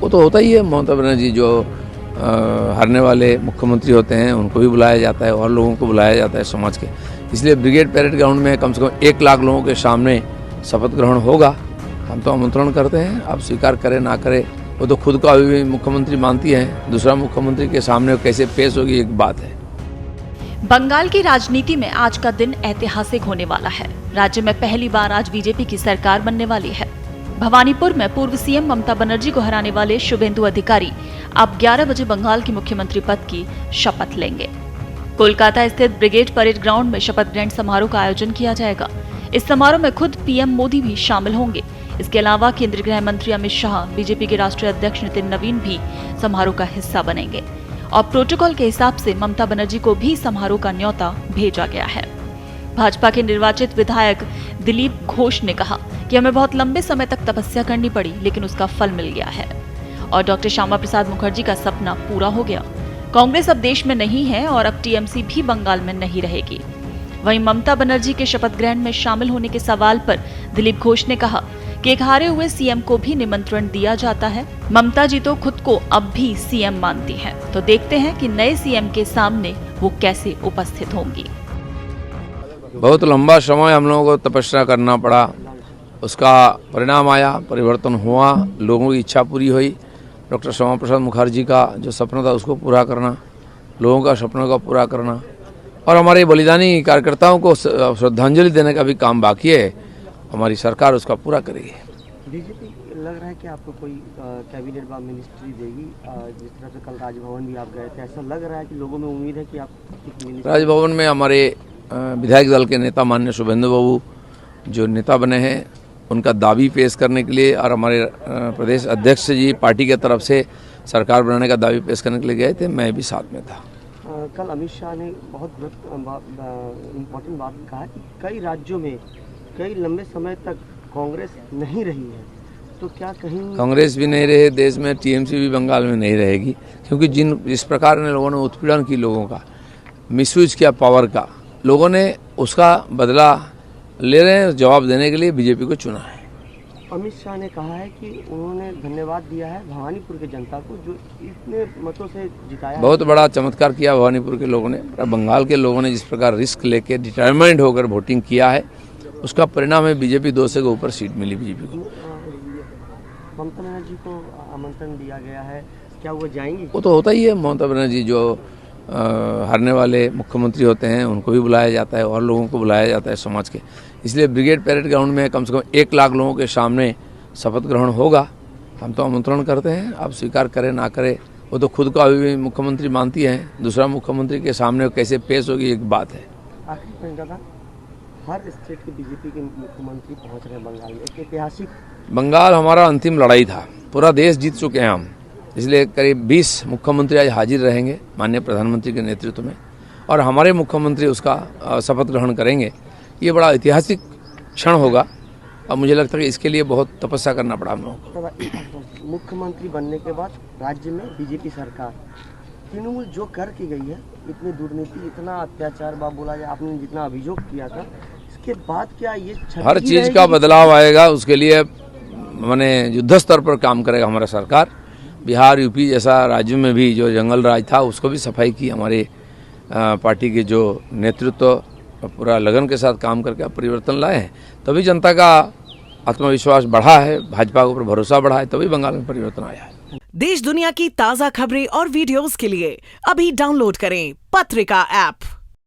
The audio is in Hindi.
वो तो होता ही है। ममता बनर्जी जो हारने वाले मुख्यमंत्री होते हैं उनको भी बुलाया जाता है और लोगों को बुलाया जाता है समाज के। इसलिए ब्रिगेड परेड ग्राउंड में कम से कम 1 लाख लोगों के सामने शपथ ग्रहण होगा। हम तो आमंत्रण करते हैं, आप स्वीकार करें ना करें, वो तो खुद को अभी भी मुख्यमंत्री मानती हैं। दूसरा मुख्यमंत्री के सामने कैसे पेश होगी एक बात है। बंगाल की राजनीति में आज का दिन ऐतिहासिक होने वाला है। राज्य में पहली बार आज बीजेपी की सरकार बनने वाली है। भवानीपुर में पूर्व सीएम ममता बनर्जी को हराने वाले शुभेंदु अधिकारी अब 11 बजे बंगाल की मुख्यमंत्री पद की शपथ लेंगे। कोलकाता स्थित ब्रिगेड परेड ग्राउंड में शपथ ग्रहण समारोह का आयोजन किया जाएगा। इस समारोह में खुद पीएम मोदी भी शामिल होंगे। इसके अलावा केंद्रीय गृह मंत्री अमित शाह, बीजेपी के राष्ट्रीय अध्यक्ष नितिन नवीन भी समारोह का हिस्सा बनेंगे और प्रोटोकॉल के हिसाब से ममता बनर्जी को भी समारोह का न्योता भेजा गया है। भाजपा के निर्वाचित विधायक दिलीप घोष ने कहा कि हमें बहुत लंबे समय तक तपस्या करनी पड़ी, लेकिन उसका फल मिल गया है और डॉक्टर श्यामा प्रसाद मुखर्जी का सपना पूरा हो गया। कांग्रेस अब देश में नहीं है और अब टीएमसी भी बंगाल में नहीं रहेगी। वहीं ममता बनर्जी के शपथ ग्रहण में शामिल होने के सवाल पर दिलीप घोष ने कहा कि एक हारे हुए सीएम को भी निमंत्रण दिया जाता है। ममता जी तो खुद को अब भी सीएम मानती हैं, तो देखते हैं कि नए सीएम के सामने वो कैसे उपस्थित होंगी। बहुत लंबा समय हम लोगों को तपस्या करना पड़ा, उसका परिणाम आया, परिवर्तन हुआ, लोगों की इच्छा पूरी हुई। डॉक्टर श्यामा प्रसाद मुखर्जी का जो सपना था उसको पूरा करना, लोगों का सपनों का पूरा करना और हमारे बलिदानी कार्यकर्ताओं को श्रद्धांजलि देने का भी काम बाकी है। हमारी सरकार उसका पूरा करेगी। बीजेपी लग रहा है कि आपको कोई कैबिनेट व मिनिस्ट्री देगी, जिस तरह से कल राजभवन भी आप गए थे, ऐसा लग रहा है कि लोगों में उम्मीद है कि आप राजभवन में हमारे विधायक दल के नेता माननीय शुभेंदु बाबू जो नेता बने हैं उनका दावी पेश करने के लिए और हमारे प्रदेश अध्यक्ष जी पार्टी के तरफ से सरकार बनाने का दावी पेश करने के लिए गए थे। मैं भी साथ में था। कल अमित शाह ने बहुत इम्पोर्टेंट बात कहा कि कई राज्यों में कई लंबे समय तक कांग्रेस नहीं रही है, तो क्या कहीं कांग्रेस भी नहीं रहे देश में, टीएमसी भी बंगाल में नहीं रहेगी, क्योंकि जिस प्रकार ने लोगों ने उत्पीड़न की, लोगों का मिसयूज किया पावर का, लोगों ने उसका बदला ले रहे हैं। जवाब देने के लिए बीजेपी को चुना है। अमित शाह ने कहा है कि उन्होंने धन्यवाद दिया है भवानीपुर के जनता को जो इतने मतों से जिताया। बहुत बड़ा चमत्कार किया भवानीपुर के लोगों ने, बंगाल के लोगों ने जिस प्रकार रिस्क लेके डिटरमाइंड होकर वोटिंग किया है, उसका परिणाम है बीजेपी 200 के ऊपर सीट मिली बीजेपी को। ममता बनर्जी को आमंत्रण दिया गया है, क्या वो जाएंगी? वो तो होता ही है। ममता बनर्जी जो हारने वाले मुख्यमंत्री होते हैं उनको भी बुलाया जाता है और लोगों को बुलाया जाता है समाज के। इसलिए ब्रिगेड परेड ग्राउंड में कम से कम 1 लाख लोगों के सामने शपथ ग्रहण होगा। हम तो आमंत्रण करते हैं, आप स्वीकार करें ना करें, वो तो खुद को अभी भी मुख्यमंत्री मानती हैं। दूसरा मुख्यमंत्री के सामने कैसे पेश होगी एक बात है। आखिरी पॉइंट दादा, हर स्टेट के बीजेपी के मुख्यमंत्री पहुंच रहे हैं बंगाल में, एक ऐतिहासिक। बंगाल हमारा अंतिम लड़ाई था, पूरा देश जीत चुके हैं हम, इसलिए करीब 20 मुख्यमंत्री आज हाजिर रहेंगे माननीय प्रधानमंत्री के नेतृत्व में और हमारे मुख्यमंत्री उसका शपथ ग्रहण करेंगे। ये बड़ा ऐतिहासिक क्षण होगा और मुझे लगता है कि इसके लिए बहुत तपस्या करना पड़ा हम लोगों को। मुख्यमंत्री बनने के बाद राज्य में बीजेपी सरकार तृणमूल जो कर की गई है, इतनी दुर्नीति, इतना अत्याचार, बोला जाए आपने जितना अभियोग किया था, इसके बाद क्या ये हर चीज़ का बदलाव आएगा, उसके लिए माने युद्ध स्तर पर काम करेगा हमारा सरकार। बिहार, यूपी जैसा राज्यों में भी जो जंगल राज था उसको भी सफाई की हमारे पार्टी के जो नेतृत्व पूरा लगन के साथ काम करके परिवर्तन लाए हैं, तभी जनता का आत्मविश्वास बढ़ा है, भाजपा के ऊपर भरोसा बढ़ा है, तभी बंगाल में परिवर्तन आया है। देश दुनिया की ताज़ा खबरें और वीडियोस के लिए अभी डाउनलोड करें पत्रिका ऐप।